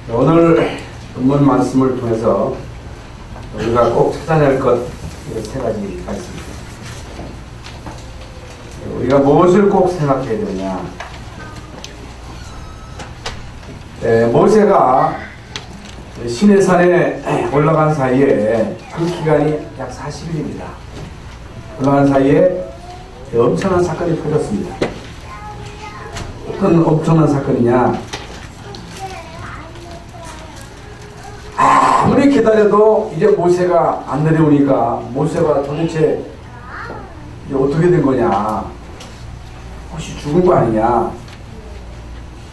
오늘 본문 말씀을 통해서 우리가 꼭 찾아야 할 것 세 가지가 있습니다. 우리가 무엇을 꼭 생각해야 되느냐. 모세가 시내산에 올라간 사이에 그 기간이 약 40일입니다. 올라간 사이에 엄청난 사건이 터졌습니다. 어떤 엄청난 사건이냐. 아무리 기다려도 이제 모세가 안 내려오니까 모세가 도대체 이제 어떻게 된 거냐. 혹시 죽은 거 아니냐.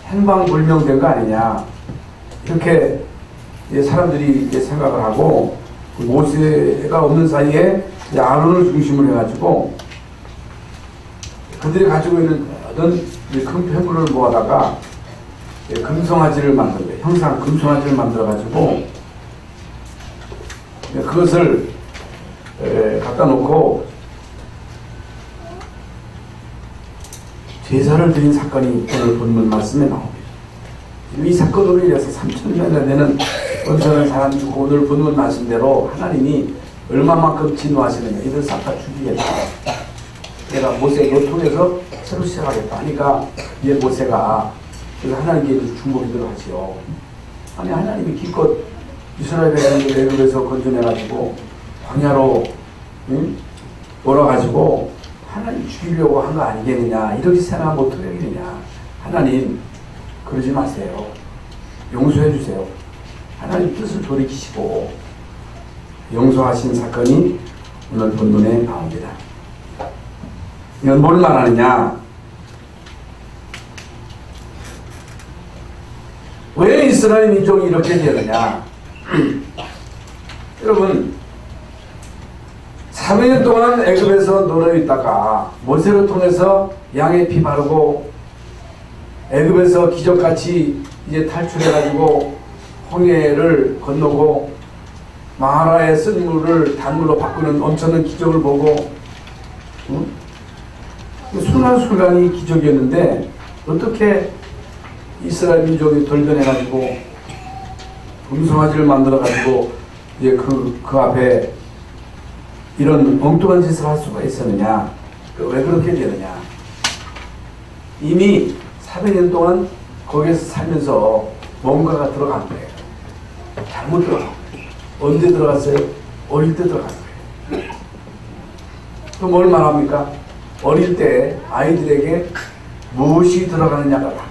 행방불명된 거 아니냐. 이렇게 이제 사람들이 이제 생각을 하고 모세가 없는 사이에 이제 아론을 중심으로 해가지고 그들이 가지고 있는 어떤 큰 폐물을 모아다가 금송아지를 만든 거예요. 형상 금송아지를 만들어가지고 그것을 갖다 놓고 제사를 드린 사건이 오늘 본문 말씀에 나옵니다. 이 사건으로 인해서 3,000년이나 되는 원천을 사람 죽고 오늘 본문 말씀대로 하나님이 얼마만큼 진노하시느냐. 이들 싹 다 죽이겠다. 내가 모세 너 통해서 새로 시작하겠다 하니까 이제 모세가 그래서 하나님께 중보기도를 하지요. 아니 하나님이 기껏 이스라엘 백성들 애굽에서 건져내가지고 광야로 몰아가지고 하나님 죽이려고 한 거 아니겠느냐. 이렇게 생각하면 어떻게 되느냐. 하나님 그러지 마세요. 용서해 주세요. 하나님 뜻을 돌이키시고 용서하신 사건이 오늘 본문에 나옵니다. 이건 뭘 말하느냐. 왜 이스라엘 민족이 이렇게 되느냐. 여러분 400년 동안 애굽에서 놀아 있다가 모세를 통해서 양의 피 바르고 애굽에서 기적같이 이제 탈출해가지고 홍해를 건너고 마하라의 쓴 물을 단물로 바꾸는 엄청난 기적을 보고 순간순간이 기적이었는데 어떻게 이스라엘 민족이 돌변해가지고 금송아지를 만들어가지고 이제 그 앞에 이런 엉뚱한 짓을 할 수가 있었느냐. 왜 그렇게 되느냐. 이미 400년 동안 거기에서 살면서 뭔가가 들어간 거예요. 잘못 들어간 거예요. 언제 들어갔어요? 어릴 때 들어간 거예요. 또 뭘 말합니까? 어릴 때 아이들에게 무엇이 들어가느냐가 합니다.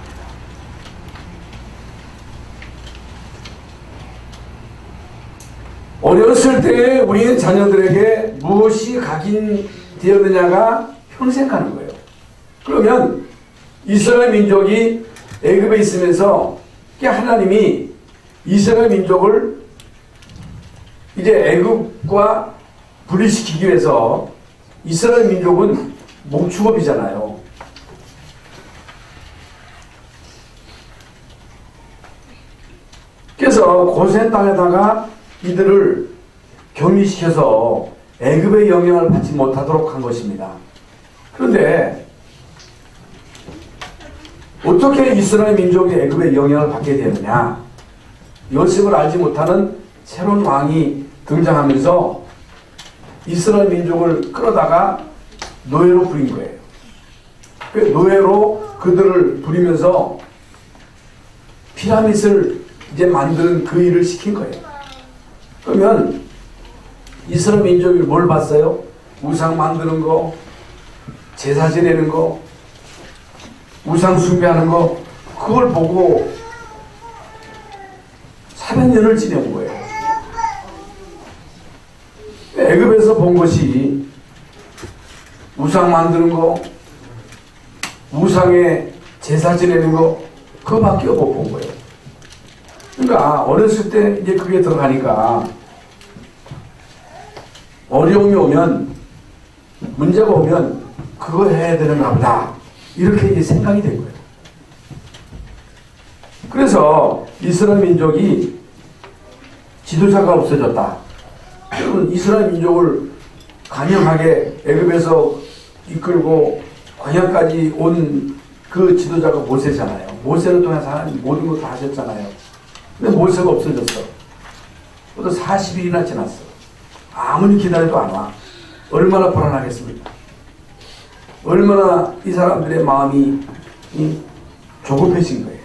어렸을 때 우리의 자녀들에게 무엇이 각인되었느냐가 평생 가는 거예요. 그러면 이스라엘 민족이 애굽에 있으면서 하나님이 이스라엘 민족을 이제 애굽과 분리시키기 위해서 이스라엘 민족은 목축업이잖아요. 그래서 고센 땅에다가 이들을 격리시켜서 애굽의 영향을 받지 못하도록 한 것입니다. 그런데 어떻게 이스라엘 민족이 애굽의 영향을 받게 되느냐. 요셉을 알지 못하는 새로운 왕이 등장하면서 이스라엘 민족을 끌어다가 노예로 부린 거예요. 그 노예로 그들을 부리면서 피라밋을 이제 만드는 그 일을 시킨 거예요. 그러면 이스라엘 민족이 뭘 봤어요? 우상 만드는 거, 제사 지내는 거, 우상 숭배하는 거, 그걸 보고 400년을 지내온 거예요. 애굽에서 본 것이 우상 만드는 거, 우상에 제사 지내는 거, 그거밖에 못 본 거예요. 그러니까 어렸을 때 이제 그게 들어가니까 어려움이 오면, 문제가 오면 그거 해야 되는가 보다. 이렇게 이제 생각이 된 거예요. 그래서 이스라엘 민족이 지도자가 없어졌다. 여러분 이스라엘 민족을 강력하게 애굽에서 이끌고 광야까지 온 그 지도자가 모세잖아요. 모세를 통해서 하나님 모든 걸 다 하셨잖아요. 근데 모세가 없어졌어. 또 40일이나 지났어. 아무리 기다려도 안 와. 얼마나 불안하겠습니까? 얼마나 이 사람들의 마음이 조급해진 거예요.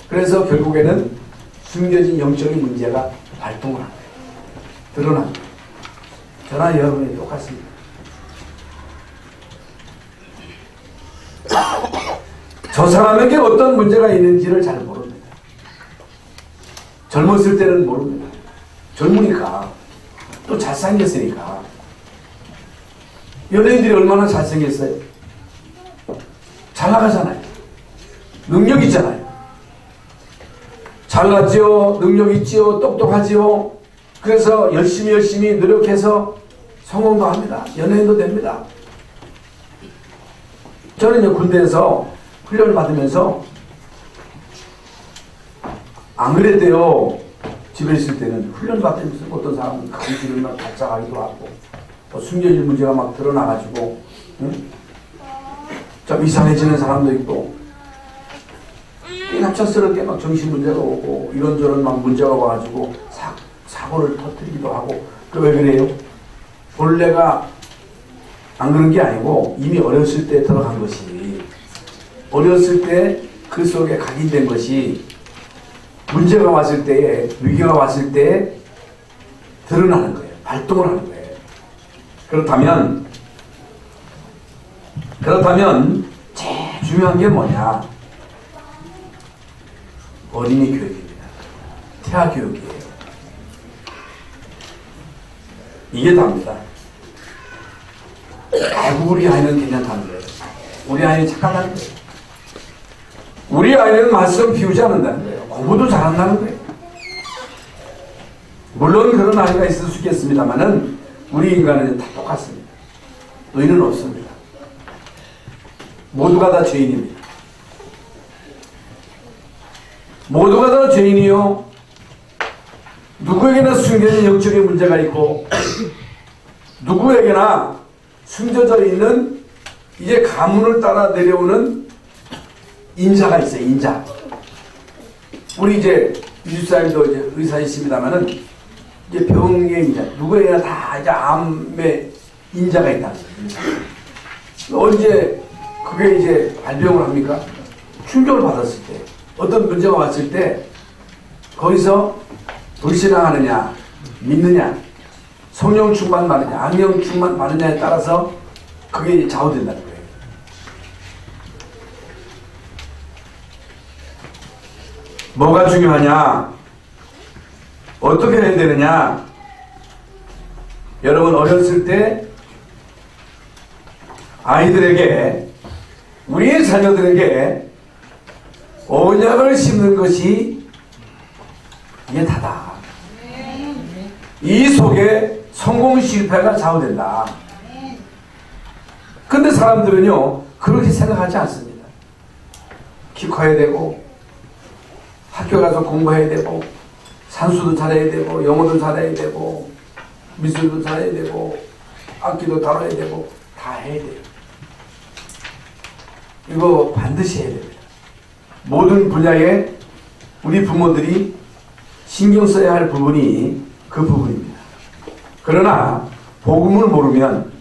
그래서 결국에는 숨겨진 영적인 문제가 발동을 한 거예요. 드러난 거예요. 저나 여러분이 똑같습니다. 저 사람에게 어떤 문제가 있는지를 잘 모릅니다. 젊었을 때는 모릅니다. 젊으니까 또 잘생겼으니까. 연예인들이 얼마나 잘생겼어요? 잘 나가잖아요. 능력 있잖아요. 잘났지요. 능력 있지요. 똑똑하지요. 그래서 열심히 노력해서 성공도 합니다. 연예인도 됩니다. 저는 이제 군대에서 훈련을 받으면서 안 그랬대요. 집에 있을 때는 훈련 받으면서 어떤 사람은 감기를 막 발작하기도 하고 또 숨겨진 문제가 막 드러나가지고 좀 이상해지는 사람도 있고 갑작스럽게 막 정신 문제가 오고 이런저런 막 문제가 와가지고 사고를 터뜨리기도 하고 왜 그래요? 본래가 안 그런 게 아니고 이미 어렸을 때 들어간 것이 어렸을 때 그 속에 각인된 것이 문제가 왔을 때에 위기가 왔을 때에 드러나는 거예요. 발동을 하는 거예요. 그렇다면 제일 중요한 게 뭐냐? 어린이 교육입니다. 태아 교육이에요. 이게 답니다. 아이고 우리 아이는 괜찮다는 거예요. 우리 아이는 착하다는 거예요. 우리 아이는 말씀 비우지 않는다는 거예요. 공부도 잘한다는 거예요. 물론 그런 아이가 있을 수 있겠습니다만은 우리 인간은 다 똑같습니다. 의는 없습니다. 모두가 다 죄인입니다. 모두가 다 죄인이요. 누구에게나 숨겨진 영적인 문제가 있고 누구에게나 숨겨져 있는 이제 가문을 따라 내려오는 인자가 있어요. 인자. 우리 이제 이주사님도 이제 의사이십니다만은 이제 병의 인자. 누구에게나 다 이제 암의 인자가 있다. 언제 그게 이제 발병을 합니까? 충격을 받았을 때, 어떤 문제가 왔을 때 거기서 불신앙하느냐, 믿느냐, 성령 충만 받느냐, 악령 충만 받느냐에 따라서 그게 좌우된다는 거예요. 뭐가 중요하냐? 어떻게 해야 되느냐? 여러분 어렸을 때 아이들에게 우리의 자녀들에게 언약을 심는 것이 이게 다다. 이 속에 성공 실패가 좌우된다. 근데 사람들은요 그렇게 생각하지 않습니다. 키 커야 되고 학교 가서 공부해야 되고 산수도 잘해야 되고 영어도 잘해야 되고 미술도 잘해야 되고 악기도 다뤄야 되고 다 해야 돼요. 이거 반드시 해야 됩니다. 모든 분야에 우리 부모들이 신경 써야 할 부분이 그 부분입니다. 그러나 복음을 모르면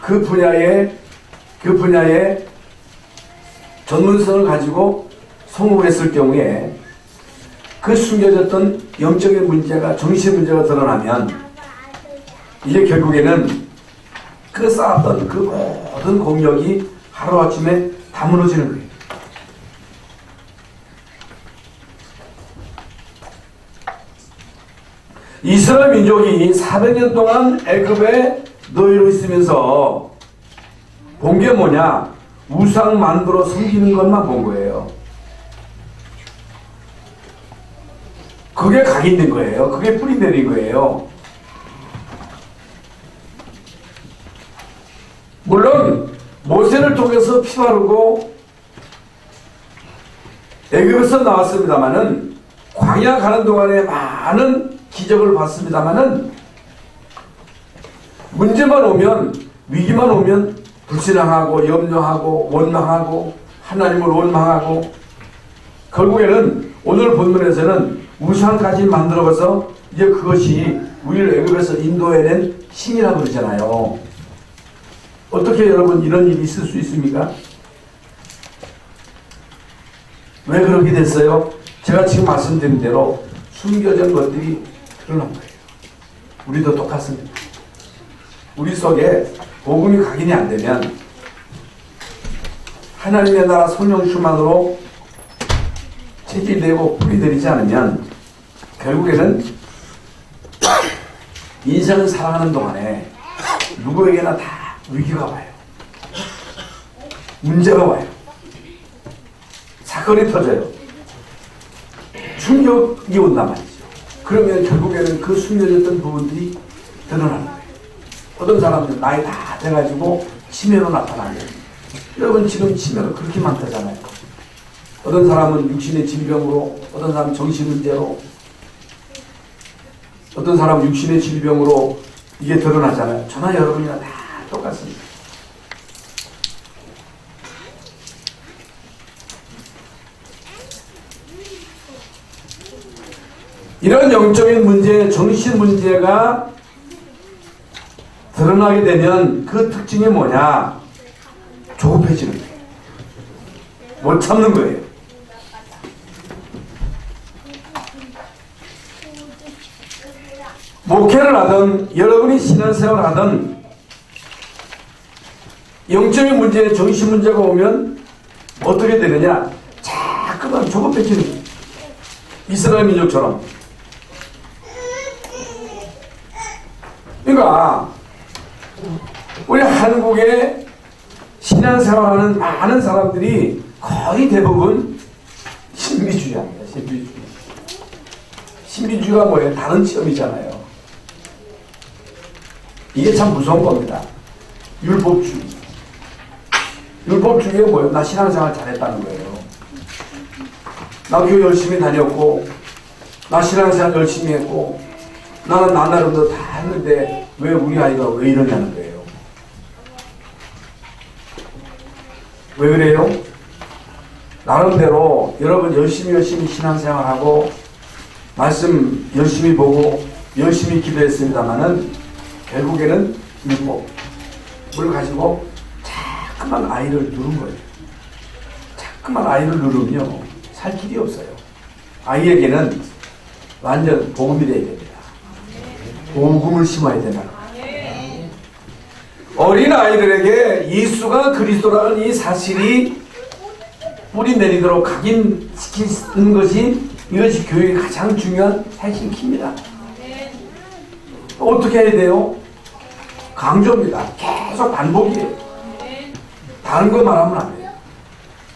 그 분야에 전문성을 가지고 성공을 했을 경우에 그 숨겨졌던 영적인 문제가 정신 문제가 드러나면 이제 결국에는 그 쌓았던 그 모든 공력이 하루아침에 다 무너지는 거예요. 이스라엘 민족이 400년 동안 애굽에 노예로 있으면서 본 게 뭐냐? 우상 만들어 섬기는 것만 본 거예요. 그게 각인된 거예요. 그게 뿌리 내린 거예요. 물론 모세를 통해서 피 바르고 애굽에서 나왔습니다마는 광야 가는 동안에 많은 기적을 봤습니다마는 문제만 오면 위기만 오면 불신앙하고 염려하고 원망하고 하나님을 원망하고 결국에는 오늘 본문에서는 우상까지 만들어서 이제 그것이 우리를 애굽에서 인도해낸 신이라고 그러잖아요. 어떻게 여러분 이런 일이 있을 수 있습니까? 왜 그렇게 됐어요? 제가 지금 말씀드린 대로 숨겨진 것들이 드러난 거예요. 우리도 똑같습니다. 우리 속에 복음이 각인이 안 되면 하나님의 나라 성령 충만으로 체질되고 뿌리들이지 않으면 결국에는 인생을 살아가는 동안에 누구에게나 다 위기가 와요. 문제가 와요. 사건이 터져요. 충격이 온단 말이죠. 그러면 결국에는 그 숨겨졌던 부분들이 드러나는 거예요. 어떤 사람들은 나이 다 돼가지고 치매로 나타나요. 여러분 지금 치매가 그렇게 많다잖아요. 어떤 사람은 육신의 질병으로, 어떤 사람은 정신문제로, 어떤 사람은 육신의 질병으로 이게 드러나잖아요. 저나 여러분이나 다 똑같습니다. 이런 영적인 문제, 정신 문제가 드러나게 되면 그 특징이 뭐냐? 조급해지는 거예요. 못 참는 거예요. 목회를 하든 여러분이 신앙생활을 하든 영적인 문제, 정신 문제가 오면 어떻게 되느냐? 자꾸만 조급해지는 거예요. 이스라엘 민족처럼. 그러니까 우리 한국에 신앙생활하는 많은 사람들이 거의 대부분 신비주의합니다. 신비주의. 신비주의가 뭐예요? 다른 체험이잖아요. 이게 참 무서운 겁니다. 율법주의. 율법주의가 뭐예요? 나 신앙생활 잘했다는 거예요. 나 교회 열심히 다녔고, 나 신앙생활 열심히 했고, 나는 나 나름대로 다 했는데 왜 우리 아이가 왜 이러냐는 거예요. 왜 그래요? 나름대로 여러분 열심히 신앙생활하고 말씀 열심히 보고 열심히 기도했습니다마는 결국에는 율법을 가지고 자꾸만 아이를 누른 거예요. 자꾸만 아이를 누르면요 살 길이 없어요. 아이에게는 완전 복음이 되어야 됩니다. 복음을 심어야 된다. 어린 아이들에게 예수가 그리스도라는 이 사실이 뿌리 내리도록 각인시키는 것이 이것이 교육의 가장 중요한 핵심 키입니다. 어떻게 해야 돼요? 강조입니다. 계속 반복이에요. 다른 거 말하면 안 돼요.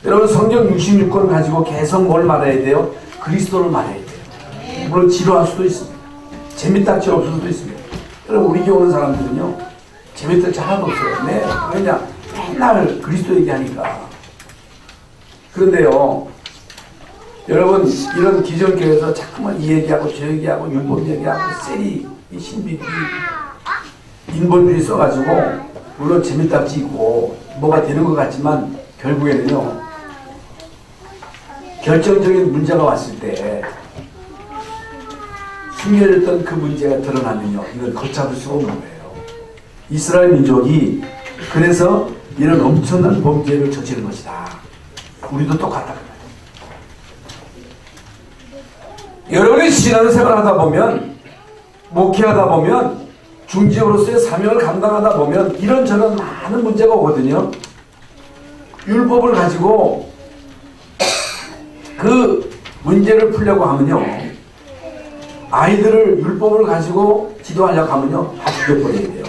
여러분 성경 66권을 가지고 계속 뭘 말해야 돼요? 그리스도를 말해야 돼요. 물론 지루할 수도 있습니다. 재미딱지 없을 수도 있습니다. 여러분 우리 교회 오는 사람들은요 재미딱지 하나도 없어요. 네, 왜냐? 맨날 그리스도 얘기하니까. 그런데요 여러분 이런 기존교회에서 자꾸만 이 얘기하고 저 얘기하고 율법 얘기하고 세리 이 신비주의 인본주의 써가지고 물론 재미딱지 있고 뭐가 되는 것 같지만 결국에는요 결정적인 문제가 왔을 때 숨겨졌던 그 문제가 드러나면요 이걸 걷잡을 수가 없는 거예요. 이스라엘 민족이 그래서 이런 엄청난 범죄를 저지른 것이다. 우리도 똑같다. 여러분이 신앙생활 하다 보면 목회하다 보면 중직으로서의 사명을 감당하다 보면 이런저런 많은 문제가 오거든요. 율법을 가지고 그 문제를 풀려고 하면요 아이들을 율법을 가지고 지도하려고 하면요 다 죽여버려야 돼요.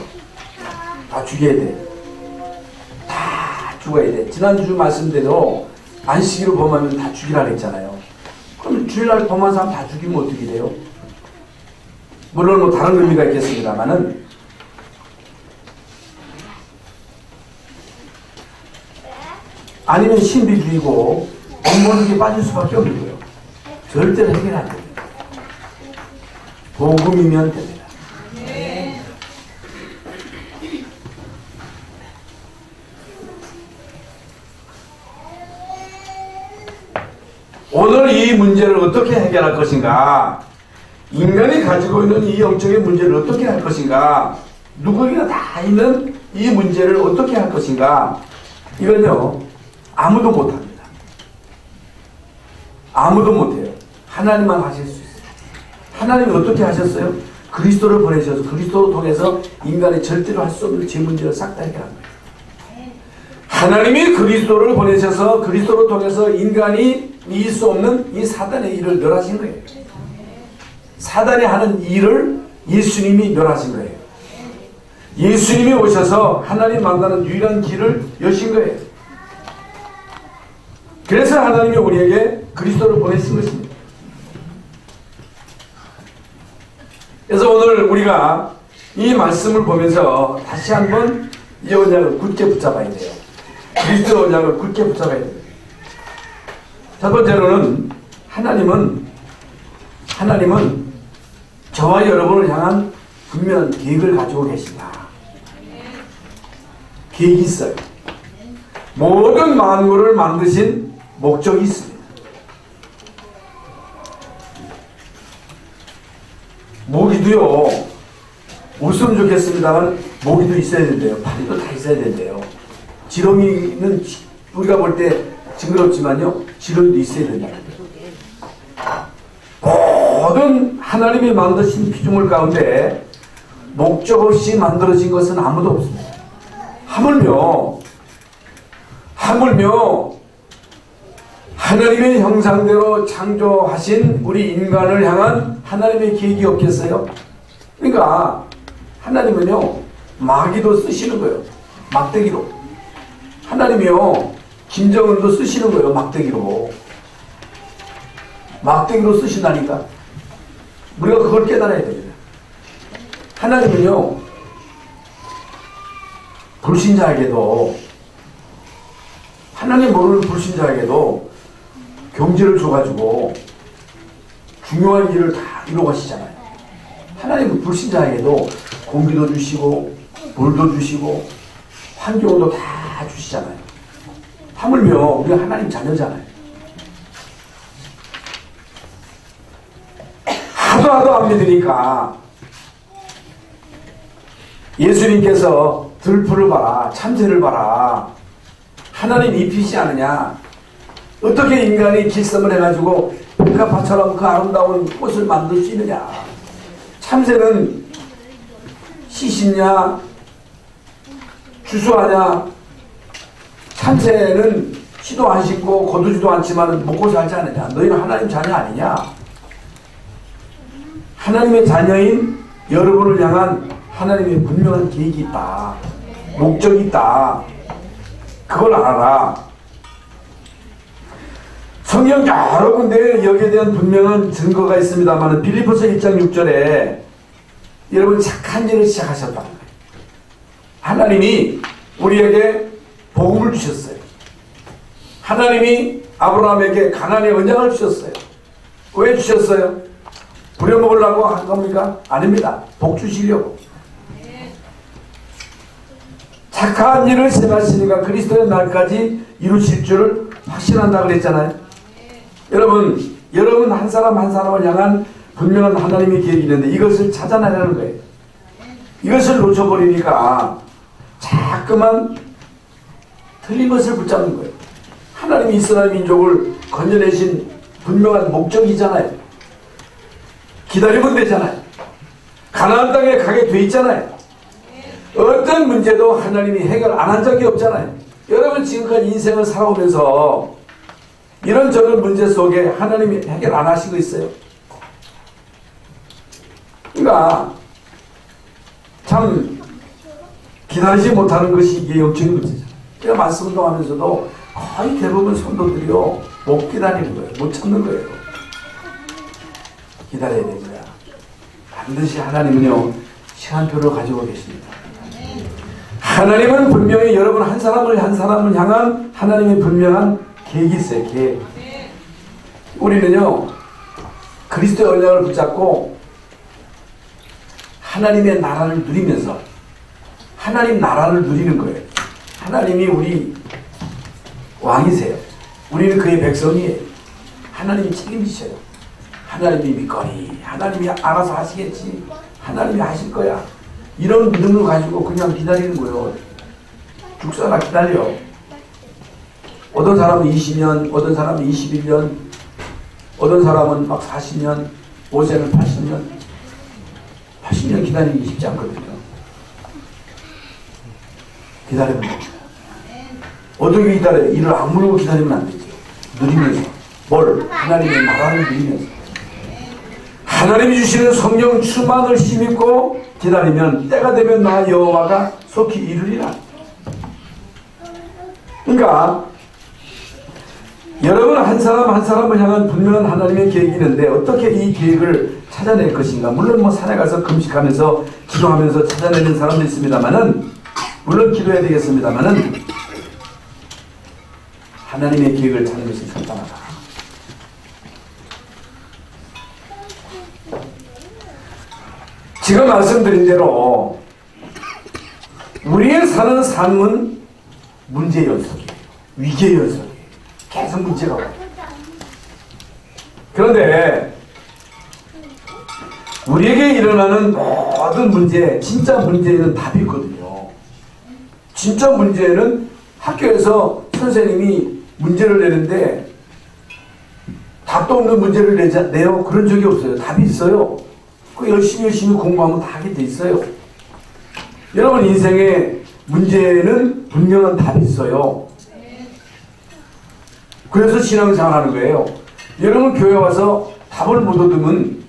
다 죽여야 돼. 다 죽어야 돼. 지난주 말씀대로 안식일을 범하면 다 죽이라 그랬잖아요. 그럼 주일날 범한 사람 다 죽이면 어떻게 돼요? 물론 뭐 다른 의미가 있겠습니다만은 아니면 신비주의고 원모르게 빠질 수밖에 없는 거예요. 절대로 해결 안 됩니다. 복음이면 됩니다. 오늘 이 이 문제를 어떻게 해결할 것인가? 인간이 가지고 있는 이 영적인 문제를 어떻게 할 것인가? 누구에게나 다 있는 이 문제를 어떻게 할 것인가? 이건요, 아무도 못합니다. 아무도 못해요. 하나님만 하실 수 있어요. 하나님이 어떻게 하셨어요? 그리스도를 보내셔서 그리스도를 통해서 인간이 절대로 할 수 없는 제 문제를 싹 다 해결한 거예요. 하나님이 그리스도를 보내셔서 그리스도를 통해서 인간이 이길 수 없는 이 사단의 일을 멸하신 거예요. 사단이 하는 일을 예수님이 멸하신 거예요. 예수님이 오셔서 하나님 만나는 유일한 길을 여신 거예요. 그래서 하나님이 우리에게 그리스도를 보내신 것입니다. 그래서 오늘 우리가 이 말씀을 보면서 다시 한번 이 언약을 굳게 붙잡아야 돼요. 그리스도 언약을 굳게 붙잡아야 돼요. 첫 번째로는 하나님은 저와 여러분을 향한 분명한 계획을 가지고 계신다. 계획이 있어요. 모든 만물을 만드신 목적이 있습니다. 모기도요, 웃으면 좋겠습니다만 모기도 있어야 된대요. 파리도 다 있어야 된대요. 지렁이는 우리가 볼 때 징그럽지만요, 지렁이도 있어야 된다. 모든 하나님이 만드신 피조물 가운데 목적 없이 만들어진 것은 아무도 없습니다. 하물며 하나님의 형상대로 창조하신 우리 인간을 향한 하나님의 계획이 없겠어요? 그러니까 하나님은요, 마귀도 쓰시는 거예요. 막대기로. 하나님이요, 김정은도 쓰시는 거예요. 막대기로. 막대기로 쓰신다니까. 우리가 그걸 깨달아야 됩니다. 하나님은요, 불신자에게도, 하나님 모르는 불신자에게도 경제를 줘가지고 중요한 일을 다 이루어가시잖아요. 하나님은 불신자에게도 공기도 주시고 물도 주시고 환경도 다 주시잖아요. 하물며 우리가 하나님 자녀잖아요. 하도 안 믿으니까 예수님께서 들풀을 봐라, 참새를 봐라, 하나님 입히지 않느냐, 어떻게 인간이 길쌈을 해가지고 백합화처럼 그 아름다운 꽃을 만들 수 있느냐. 참새는 씨 씻냐, 주수하냐. 참새는 씨도 안 씻고 거두지도 않지만 먹고 살지 않느냐. 너희는 하나님 자녀 아니냐. 하나님의 자녀인 여러분을 향한 하나님의 분명한 계획이 있다. 목적이 있다. 그걸 알아라. 성경 여러 군데 여기에 대한 분명한 증거가 있습니다만 빌립보서 1장 6절에 여러분 착한 일을 시작하셨다는 거예요. 하나님이 우리에게 복음을 주셨어요. 하나님이 아브라함에게 가나안의 언약을 주셨어요. 왜 주셨어요? 부려먹으려고 한 겁니까? 아닙니다. 복 주시려고. 착한 일을 시작하시니까 그리스도의 날까지 이루실 줄을 확신한다 그랬잖아요. 여러분 한 사람 한 사람을 향한 분명한 하나님의 계획이 있는데 이것을 찾아내라는 거예요. 이것을 놓쳐버리니까 자꾸만 틀린 것을 붙잡는 거예요. 하나님이 이스라엘 민족을 건져내신 분명한 목적이잖아요. 기다리면 되잖아요. 가나안 땅에 가게 돼 있잖아요. 어떤 문제도 하나님이 해결 안 한 적이 없잖아요. 여러분 지금까지 인생을 살아오면서 이런저런 문제 속에 하나님이 해결 안 하신 거 있어요? 그러니까 참 기다리지 못하는 것이 이게 영적인 문제죠. 제가 말씀 운동하면서도 거의 대부분 성도들이요 못 기다리는 거예요. 못 참는 거예요. 기다려야 됩니다. 반드시 하나님은요 시간표를 가지고 계십니다. 하나님은 분명히 여러분 한 사람을 향한 하나님의 분명한 계획이 있어요. 계획. 우리는요 그리스도의 언약을 붙잡고 하나님의 나라를 누리면서 하나님 나라를 누리는 거예요. 하나님이 우리 왕이세요. 우리는 그의 백성이에요. 하나님이 책임지셔요. 하나님이 믿거니, 하나님이 알아서 하시겠지, 하나님이 하실 거야, 이런 믿음을 가지고 그냥 기다리는 거예요. 죽사나 기다려. 어떤 사람은 20년, 어떤 사람은 21년, 어떤 사람은 막 40년, 5세는 80년, 80년 기다리기 쉽지 않거든요. 기다리면 됩니다. 어떻게 기다려요? 이를 악물고 기다리면 안 되죠. 누리면서. 뭘? 하나님의 나라를 누리면서. 하나님이 주시는 성령 충만을 힘입고 기다리면 때가 되면 나 여호와가 속히 이루리라. 그러니까 여러분 한 사람 한 사람을 향한 분명한 하나님의 계획이 있는데 어떻게 이 계획을 찾아낼 것인가. 물론 뭐 산에 가서 금식하면서 기도하면서 찾아내는 사람도 있습니다만은, 물론 기도해야 되겠습니다만은, 하나님의 계획을 찾는 것이 간단하다. 지금 말씀드린 대로 우리의 사는 삶은 문제 연속이에요. 위계 연속이에요. 계속 문제가 와요. 그런데 우리에게 일어나는 모든 문제, 진짜 문제에는 답이 있거든요. 진짜 문제는 학교에서 선생님이 문제를 내는데 답도 없는 문제를 내요. 그런 적이 없어요. 답이 있어요. 그 열심히 공부하면 다 하게 돼 있어요. 여러분 인생에 문제는 분명한 답이 있어요. 그래서 신앙생활 하는 거예요. 여러분 교회 와서 답을 못 얻으면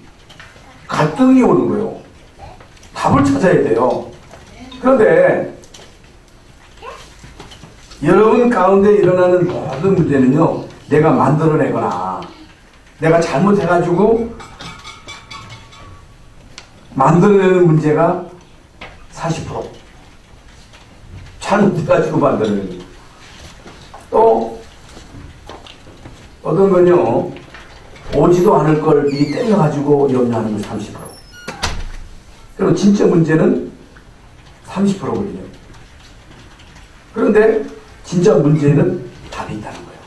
갈등이 오는 거예요. 답을 찾아야 돼요. 그런데 여러분 가운데 일어나는 모든 문제는요, 내가 만들어내거나 내가 잘못해가지고 만들어내는 문제가 40%, 잘못해가지고 만들어내는 거예요. 또 어떤 건요, 오지도 않을 걸 미리 때려가지고 염려하는 거 30%. 그럼 진짜 문제는 30%거든요. 그런데 진짜 문제는 답이 있다는 거예요.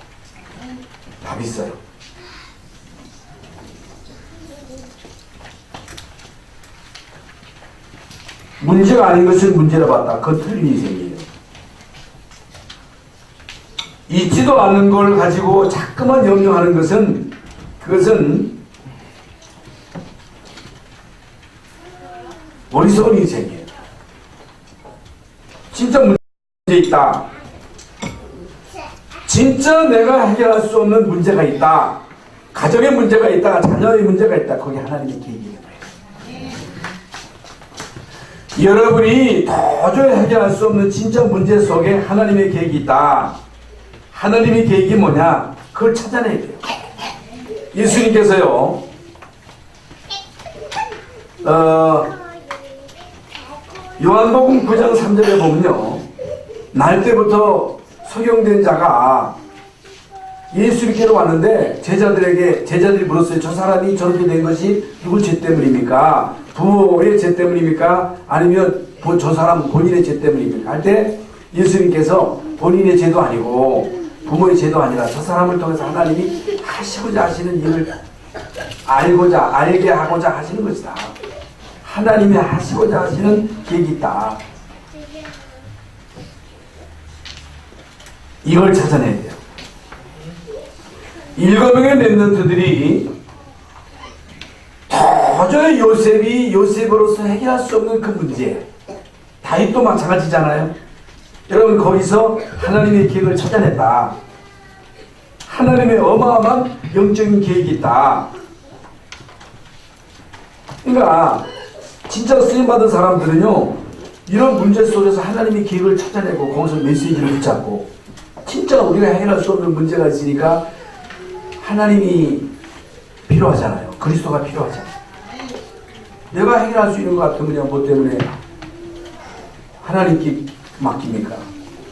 답이 있어요. 문제가 아닌 것을 문제로 봤다. 그건 틀린 인생이에요. 있지도 않는 걸 가지고 자꾸만 염려하는 것은, 그것은 어리석은 인생이에요. 진짜 문제 있다. 진짜 내가 해결할 수 없는 문제가 있다. 가정의 문제가 있다. 자녀의 문제가 있다. 거기 하나님의 계획이 있는 거예요. 여러분이 도저히 해결할 수 없는 진짜 문제 속에 하나님의 계획이 있다. 하나님의 계획이 뭐냐? 그걸 찾아내야 돼요. 예수님께서요, 요한복음 9장 3절에 보면요, 날 때부터 소경된 자가 예수님께로 왔는데 제자들이 물었어요. 저 사람이 저렇게 된 것이 누구 죄 때문입니까? 부모의 죄 때문입니까? 아니면 저 사람 본인의 죄 때문입니까? 할 때 예수님께서 본인의 죄도 아니고 부모의 죄도 아니라 저 사람을 통해서 하나님이 하시고자 하시는 일을 알게 하고자 하시는 것이다. 하나님이 하시고자 하시는 계획이 있다. 이걸 찾아내야 돼요. 7명의 렘넌트들이 도저히 요셉으로서 해결할 수 없는 그 문제, 다윗도 마찬가지잖아요. 여러분 거기서 하나님의 계획을 찾아냈다. 하나님의 어마어마한 영적인 계획이 있다. 그러니까 진짜 쓰임받은 사람들은요, 이런 문제 속에서 하나님의 계획을 찾아내고 거기서 메시지를 붙잡고, 진짜 우리가 해결할 수 없는 문제가 있으니까 하나님이 필요하잖아요. 그리스도가 필요하잖아요. 내가 해결할 수 있는 것 같으면 뭐 때문에 하나님께 맡깁니까?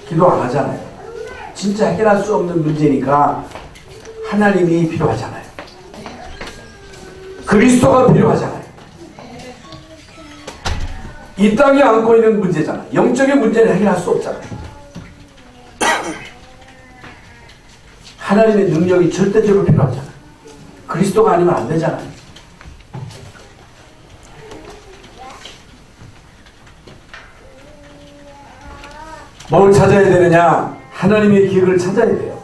기도 안 하잖아요. 진짜 해결할 수 없는 문제니까 하나님이 필요하잖아요. 그리스도가 필요하잖아요. 이 땅에 안고 있는 문제잖아요. 영적인 문제는 해결할 수 없잖아요. 하나님의 능력이 절대적으로 필요하잖아요. 그리스도가 아니면 안 되잖아요. 뭘 찾아야 되느냐? 하나님의 기획을 찾아야 돼요.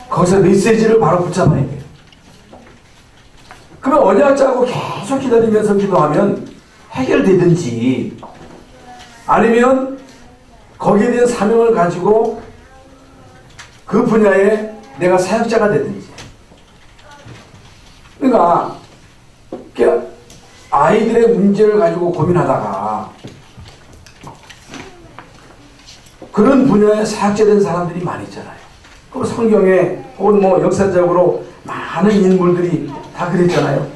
거기서 메시지를 바로 붙잡아야 돼요. 그러면 언약 짜고 계속 기다리면서 기도하면 해결되든지, 아니면 거기에 대한 사명을 가지고 그 분야에 내가 사역자가 되든지. 그러니까 아이들의 문제를 가지고 고민하다가 그런 분야에 사역자된 사람들이 많이 있잖아요. 그럼 성경에 혹은 뭐 역사적으로 많은 인물들이 다 그랬잖아요.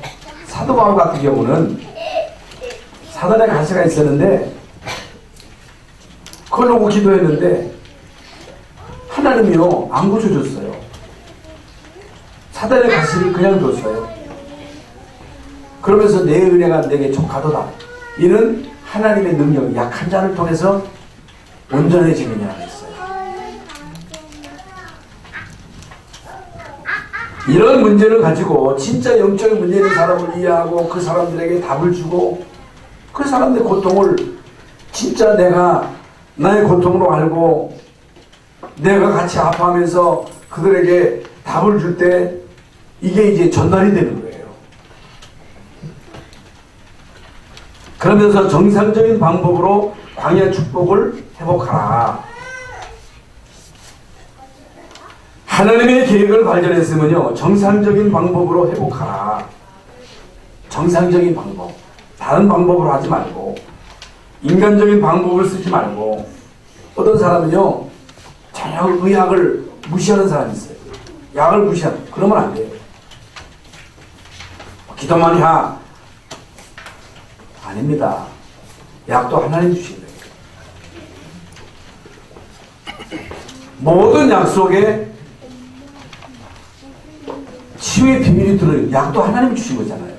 사도 바울 같은 경우는 사단의 가시가 있었는데 그걸 놓고 기도했는데 하나님이요 안 고쳐줬어요. 사단의 가시를 그냥 줬어요. 그러면서 내 은혜가 내게 족하도다. 이는 하나님의 능력, 약한 자를 통해서 온전해지느냐고 했어요. 이런 문제를 가지고 진짜 영적인 문제 있는 사람을 이해하고 그 사람들에게 답을 주고 그 사람들의 고통을 진짜 내가 나의 고통으로 알고 내가 같이 아파하면서 그들에게 답을 줄 때 이게 이제 전달이 되는 거예요. 그러면서 정상적인 방법으로 광야 축복을 회복하라. 하나님의 계획을 발견했으면요 정상적인 방법으로 회복하라. 정상적인 방법, 다른 방법으로 하지 말고 인간적인 방법을 쓰지 말고. 어떤 사람은요 전혀 의학을 무시하는 사람이 있어요. 약을 무시하는. 그러면 안 돼요. 기도만 해. 아닙니다. 약도 하나님 주신 거예요. 모든 약 속에 치유의 비밀이 들어요. 약도 하나님 주신 거잖아요.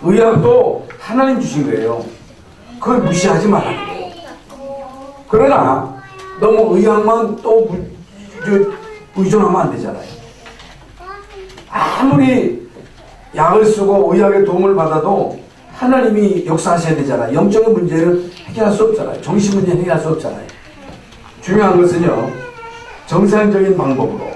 의학도 하나님 주신 거예요. 그걸 무시하지 말아야 돼요. 그러나 너무 의학만 또 의존하면 안 되잖아요. 아무리 약을 쓰고 의학의 도움을 받아도 하나님이 역사하셔야 되잖아요. 영적인 문제를 해결할 수 없잖아요. 정신 문제는 해결할 수 없잖아요. 중요한 것은요 정상적인 방법으로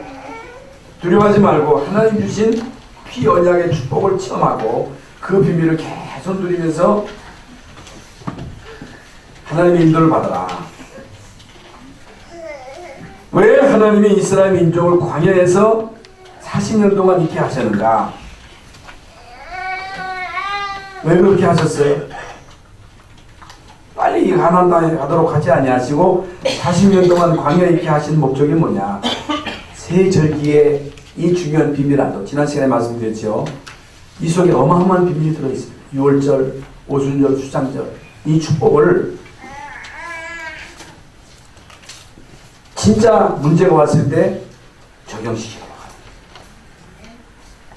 두려워하지 말고 하나님 주신 피 언약의 축복을 체험하고 그 비밀을 계속 누리면서 하나님의 인도를 받아라. 왜 하나님이 이스라엘 민족을 광야에서 40년 동안 있게 하셨는가? 왜 그렇게 하셨어요? 빨리 가나안 땅에 가도록 하지 아니하시고 40년 동안 광야에 있게 하신 목적이 뭐냐? 새 절기에 이 중요한 비밀 안도 지난 시간에 말씀드렸죠. 이 속에 어마어마한 비밀이 들어있습니다. 6월절, 오순절, 수장절 이 축복을 진짜 문제가 왔을 때 적용시키도록 합니다.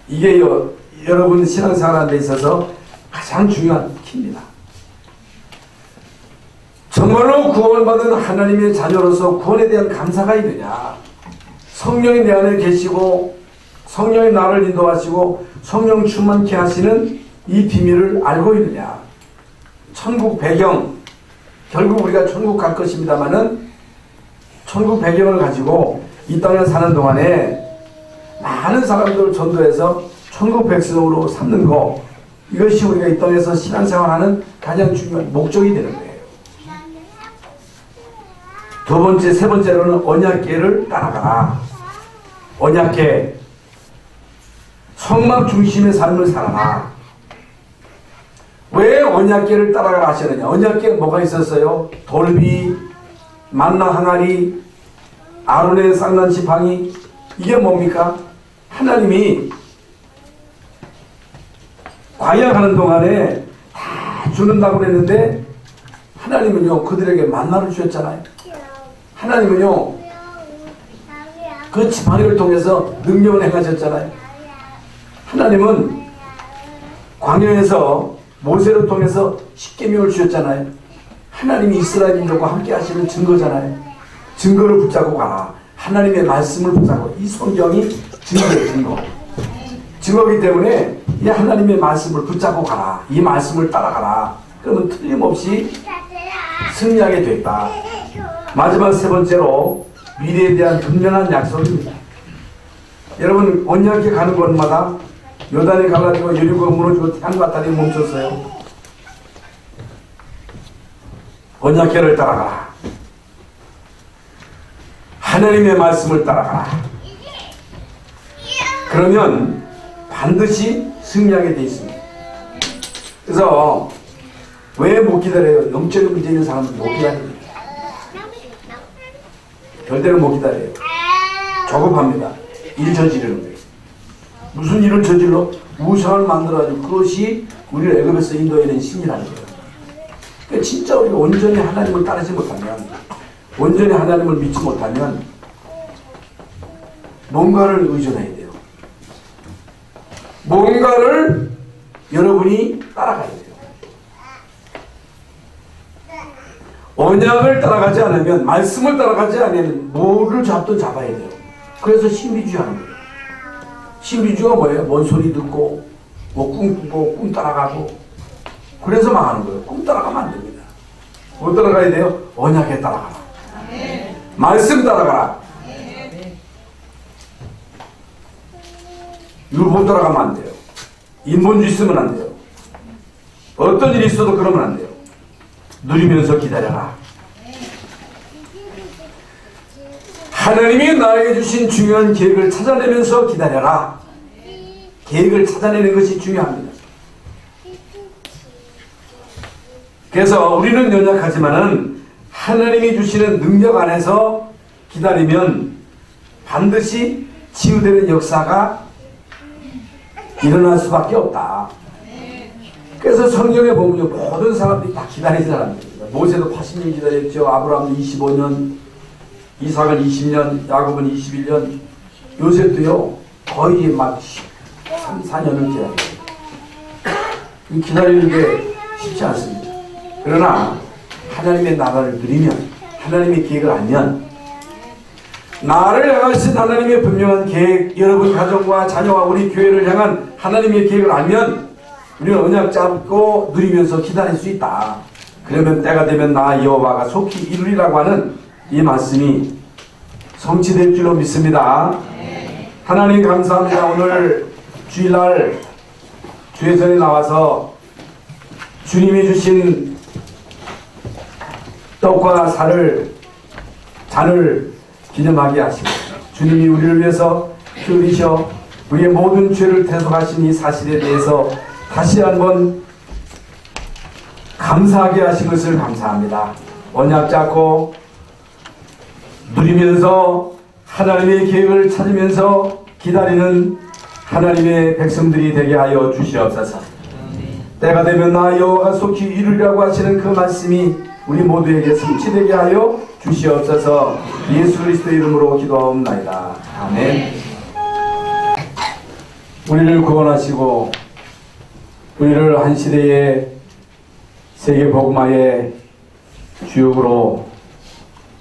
이게 여러분 신앙생활하는 데 있어서 가장 중요한 키입니다. 정말로 구원받은 하나님의 자녀로서 구원에 대한 감사가 있느냐? 성령이 내 안에 계시고 성령이 나를 인도하시고 성령 충만케 하시는 이 비밀을 알고 있느냐? 천국 배경, 결국 우리가 천국 갈 것입니다마는 천국 배경을 가지고 이 땅에 사는 동안에 많은 사람들을 전도해서 천국 백성으로 삼는 것, 이것이 우리가 이 땅에서 신앙생활하는 가장 중요한 목적이 되는 거예요. 두 번째, 세 번째로는 언약궤를 따라가라. 언약궤, 성막 중심의 삶을 살아라. 왜 언약궤를 따라가라 하시느냐? 언약궤에 뭐가 있었어요? 돌비, 만나 항아리, 아론의 쌍난 지팡이. 이게 뭡니까? 하나님이 광야 가는 동안에 다 주는다고 그랬는데 하나님은요 그들에게 만나를 주셨잖아요. 하나님은요 그 지팡이를 통해서 능력을 행하셨잖아요. 하나님은 광야에서 모세를 통해서 십계명을 주셨잖아요. 하나님이 이스라엘 민족과 함께 하시는 증거잖아요. 증거를 붙잡고 가라. 하나님의 말씀을 붙잡고 이 성경이 증거. 증거이기 때문에 이 하나님의 말씀을 붙잡고 가라. 이 말씀을 따라가라. 그러면 틀림없이 승리하게 됐다. 마지막 세 번째로 미래에 대한 분명한 약속입니다. 여러분 언약에 가는 곳마다 요단이 갈라지고 여리고가 무너지고 태양과 달이 멈췄어요. 언약궤를 따라가라. 하나님의 말씀을 따라가라. 그러면 반드시 승리하게 돼 있습니다. 그래서 왜 못 기다려요? 영적인 문제 있는 사람은 못 기다립니다. 절대로 못 기다려요. 조급합니다. 일 저지르는 거예요. 무슨 일을 저질러? 우상을 만들어가지고 그것이 우리를 애굽에서 인도해낸 신이라는 거예요. 그러니까 진짜 우리가 온전히 하나님을 따르지 못하면, 온전히 하나님을 믿지 못하면 뭔가를 의존해야 돼요. 뭔가를 여러분이 따라가야 돼요. 언약을 따라가지 않으면, 말씀을 따라가지 않으면 뭐를 잡든 잡아야 돼요. 그래서 신비주의 하는 거예요. 신비주의가 뭐예요? 뭔 소리 듣고 뭐 꿈 꾸고 꿈 따라가고, 그래서 망하는 거예요. 꿈 따라가면 안 됩니다. 뭐 따라가야 돼요? 언약에 따라가라. 말씀 따라가라. 율법 따라가면 안 돼요. 인본주의 쓰면 안 돼요. 어떤 일이 있어도 그러면 안 돼요. 누리면서 기다려라. 하나님이 나에게 주신 중요한 계획을 찾아내면서 기다려라. 계획을 찾아내는 것이 중요합니다. 그래서 우리는 연약하지만은 하나님이 주시는 능력 안에서 기다리면 반드시 치유되는 역사가 일어날 수밖에 없다. 그래서 성경에 보면 모든 사람들이 다 기다린 사람들입니다. 모세도 80년 기다렸죠. 아브라함도 25년, 이삭은 20년, 야곱은 21년, 요셉도요 거의 막 3, 4년을 기다려요. 기다리는 게 쉽지 않습니다. 그러나 하나님의 나라를 누리면, 하나님의 계획을 알면, 나를 향하신 하나님의 분명한 계획, 여러분 가정과 자녀와 우리 교회를 향한 하나님의 계획을 알면 우리는 언약 잡고 누리면서 기다릴 수 있다. 그러면 때가 되면 나 여호와가 속히 이루리라고 하는 이 말씀이 성취될 줄로 믿습니다. 하나님 감사합니다. 오늘 주일날 주회전에 나와서 주님이 주신 떡과 잔을 기념하게 하시고, 주님이 우리를 위해서 피 흘리셔 우리의 모든 죄를 대속하신 이 사실에 대해서 다시 한번 감사하게 하신 것을 감사합니다. 언약 잡고 누리면서 하나님의 계획을 찾으면서 기다리는 하나님의 백성들이 되게 하여 주시옵소서. 때가 되면 나 여호와가 속히 이루리라고 하시는 그 말씀이 우리 모두에게 성취되게 하여 주시옵소서. 예수 그리스도의 이름으로 기도하옵나이다. 아멘. 우리를 구원하시고 우리를 한 시대의 세계 복음화의 주역으로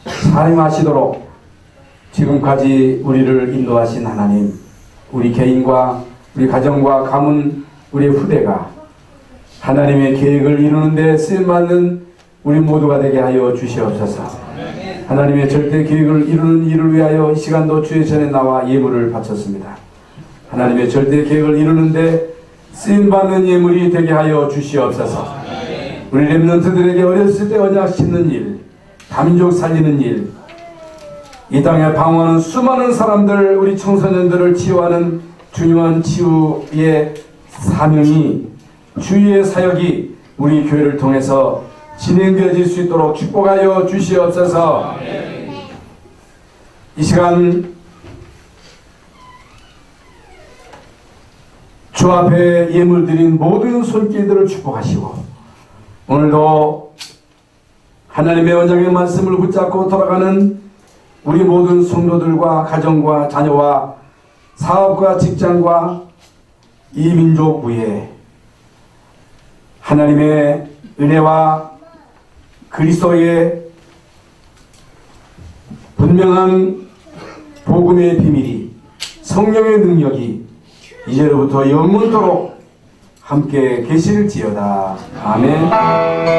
사용하시도록 지금까지 우리를 인도하신 하나님, 우리 개인과 우리 가정과 가문, 우리의 후대가 하나님의 계획을 이루는 데 쓰임받는 우리 모두가 되게 하여 주시옵소서. 하나님의 절대 계획을 이루는 일을 위하여 이 시간도 주의 전에 나와 예물을 바쳤습니다. 하나님의 절대 계획을 이루는데 쓰임받는 예물이 되게 하여 주시옵소서. 우리 렘넌트들에게 어렸을 때 언약 씹는 일, 다민족 살리는 일, 이 땅에 방황하는 수많은 사람들, 우리 청소년들을 치유하는 중요한 치유의 사명이, 주의 사역이 우리 교회를 통해서 진행되어질 수 있도록 축복하여 주시옵소서. 이 시간 주 앞에 예물 드린 모든 손길들을 축복하시고, 오늘도 하나님의 언약의 말씀을 붙잡고 돌아가는 우리 모든 성도들과 가정과 자녀와 사업과 직장과 이 민족 위에 하나님의 은혜와 그리스도의 분명한 복음의 비밀이 성령의 능력이 이제로부터 영원토록 함께 계실지어다. 아멘.